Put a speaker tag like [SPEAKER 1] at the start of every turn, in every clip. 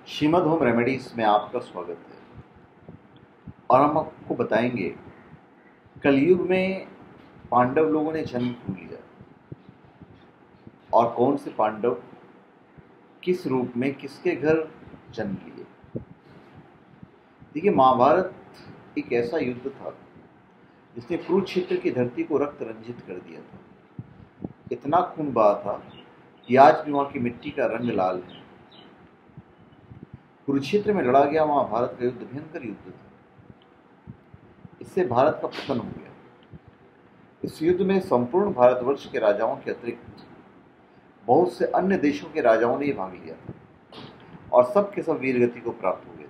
[SPEAKER 1] Shrimad home remedies में आपका स्वागत है। और हम आपको बताएंगे कलयुग में पांडव लोगों ने जन्म क्यों लिया और कौन से पांडव किस रूप में किसके घर जन्म लिए। देखिए, महाभारत एक ऐसा युद्ध था जिसने कुरुक्षेत्र की धरती को रक्त रंजित कर दिया था। इतना खून बहा था कि आज भी वहां की मिट्टी का रंग लाल है। कुरुक्षेत्र में लड़ा गया महाभारत का युद्ध भयंकर युद्ध था। इससे भारत का पतन हो गया। इस युद्ध में संपूर्ण भारतवर्ष के राजाओं के अतिरिक्त बहुत से अन्य देशों के राजाओं ने ही भाग लिया था और सब के सब वीरगति को प्राप्त हो गए थे।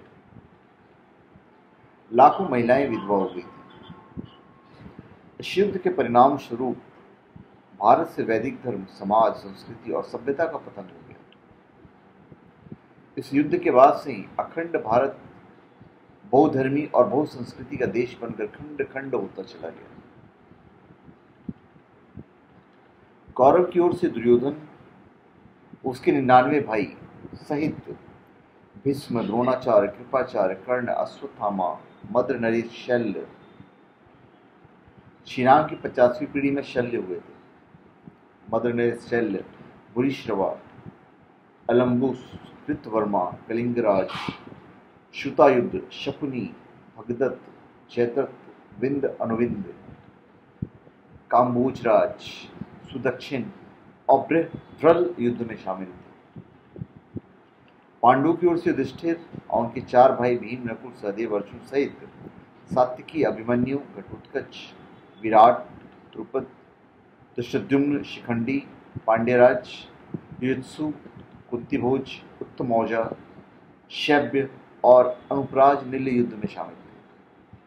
[SPEAKER 1] लाखों महिलाएं विधवा हो गई थी। इस युद्ध के परिणाम स्वरूप भारत से वैदिक धर्म, समाज, संस्कृति और सभ्यता का पतन हो गया। इस युद्ध के बाद से ही अखंड भारत बहुधर्मी और बहुसंस्कृति का देश बनकर खंड खंड होता चला गया। कौरव की ओर से दुर्योधन, उसके 99 भाई सहित भीष्म, द्रोणाचार्य, कृपाचार्य, कर्ण, अश्वत्थामा, मद्र, नरेश, शल्य, श्रीराम की 50वीं पीढ़ी में शल्य हुए थे। मद्र, नरेश, शल्य, भूरिश्रवा, अलम्बुस, कृतवर्मा, कलिंगराज, श्रुतायुध, शकुनी, भगदत्त, जयद्रथ, विंद, अनुविंद, काम्बोजराज, सुदक्षिण और बृहद्रथ युद्ध में शामिल थे। पांडवों की ओर से युधिष्ठिर और उनके 4 भाई भीम, नकुल, सहदेव, अर्जुन सहित सात्विकी, अभिमन्यु, घटोत्कच, विराट, द्रुपद, धृष्टद्युम्न, शिखंडी, पांड्यराज, युयुत्सु, कुंतीभोज, उत्तमौजा, शैब्य और अनुप्राज नील युद्ध में शामिल थे।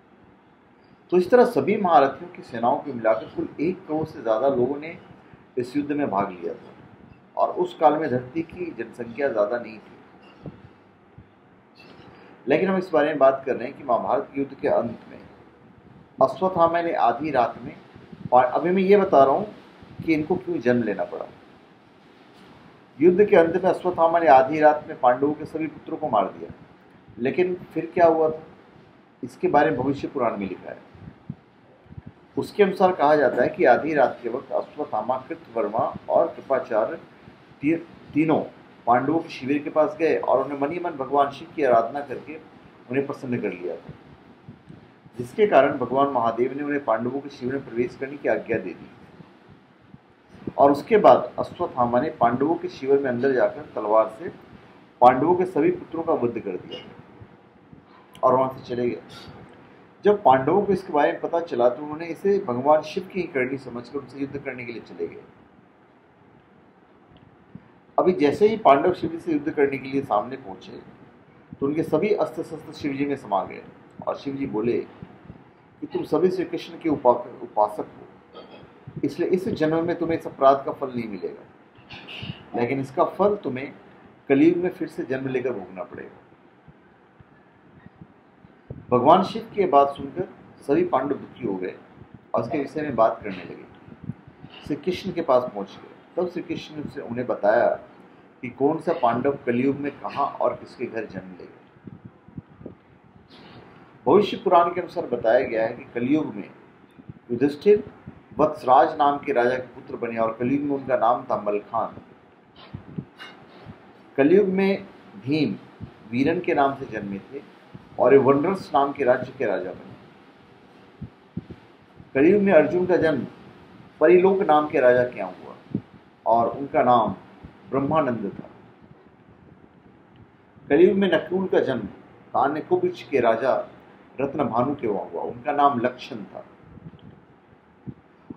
[SPEAKER 1] तो इस तरह सभी महारथियों की सेनाओं को मिलाकर कुल 1 करोड़ से ज्यादा लोगों ने इस युद्ध में भाग लिया था। और उस काल में धरती की जनसंख्या ज्यादा नहीं थी। लेकिन हम इस बारे में बात कर रहे हैं कि महाभारत के युद्ध के अंत में अश्वत्थामा ने आधी रात में, अभी मैं ये बता रहा हूं कि इनको क्यों जन्म लेना पड़ा। युद्ध के अंत में अश्वत्थामा ने आधी रात में पांडवों के सभी पुत्रों को मार दिया। लेकिन फिर क्या हुआ था, इसके बारे में भविष्य पुराण में लिखा है। उसके अनुसार कहा जाता है कि आधी रात के वक्त अश्वत्थामा, कृतवर्मा और कृपाचार्य तीनों पांडवों के शिविर के पास गए और उन्हें मनी मन भगवान शिव की आराधना करके उन्हें प्रसन्न कर लिया था, जिसके कारण भगवान महादेव ने उन्हें पांडवों के शिविर में प्रवेश करने की आज्ञा दे दी। और उसके बाद अश्वत्थामा ने पांडवों के शिविर में अंदर जाकर तलवार से पांडवों के सभी पुत्रों का वध कर दिया और वहां से चले गए। जब पांडवों को इसके बारे में पता चला तो उन्होंने इसे भगवान शिव की करनी समझकर उनसे युद्ध करने के लिए चले गए। अभी जैसे ही पांडव शिव जी से युद्ध करने के लिए सामने पहुंचे तो उनके सभी अस्त्र शस्त्र शिव जी में समा गए और शिव जी बोले कि तुम सभी श्री कृष्ण के उपासक हो, इसलिए इस जन्म में तुम्हें इस अपराध का फल नहीं मिलेगा, लेकिन इसका फल तुम्हें कलयुग में फिर से जन्म लेकर भोगना पड़ेगा। भगवान शिव की बात सुनकर सभी पांडव दुखी हो गए और उसके विषय में बात करने लगे। श्री कृष्ण के पास पहुंच गए। तब श्री कृष्ण ने उन्हें बताया कि कौन सा पांडव कलयुग में कहां और किसके घर जन्म लेगा। भविष्य पुराण के अनुसार बताया गया है कि कलयुग में युधिष्ठिर वत्सराज नाम के राजा के पुत्र बने और कलयुग में उनका नाम था मलखान। कलयुग में भीम वीरन के नाम से जन्मे थे और वनरस नाम के राज्य के राजा बने। कलयुग में अर्जुन का जन्म परिलोक नाम के राजा के यहाँ हुआ और उनका नाम ब्रह्मानंद था। कलयुग में नकुल का जन्म कान्यकुब्ज के राजा रत्नभानु के वहां हुआ, उनका नाम लक्षण था।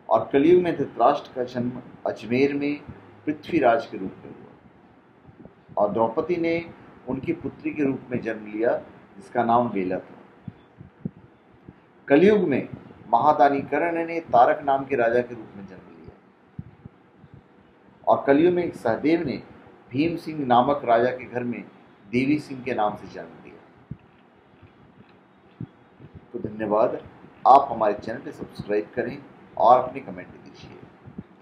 [SPEAKER 1] और कलयुग में धृतराष्ट्र का जन्म अजमेर में पृथ्वीराज के रूप में हुआ और द्रौपदी ने उनकी पुत्री के रूप में जन्म लिया जिसका नाम बेला था। कलयुग में महादानी कर्ण ने तारक नाम के राजा के रूप में जन्म लिया और कलयुग में सहदेव ने भीम सिंह नामक राजा के घर में देवी सिंह के नाम से जन्म लिया। तो धन्यवाद। आप हमारे चैनल पे सब्सक्राइब करें और अपने कमेंट दीजिए।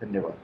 [SPEAKER 1] धन्यवाद।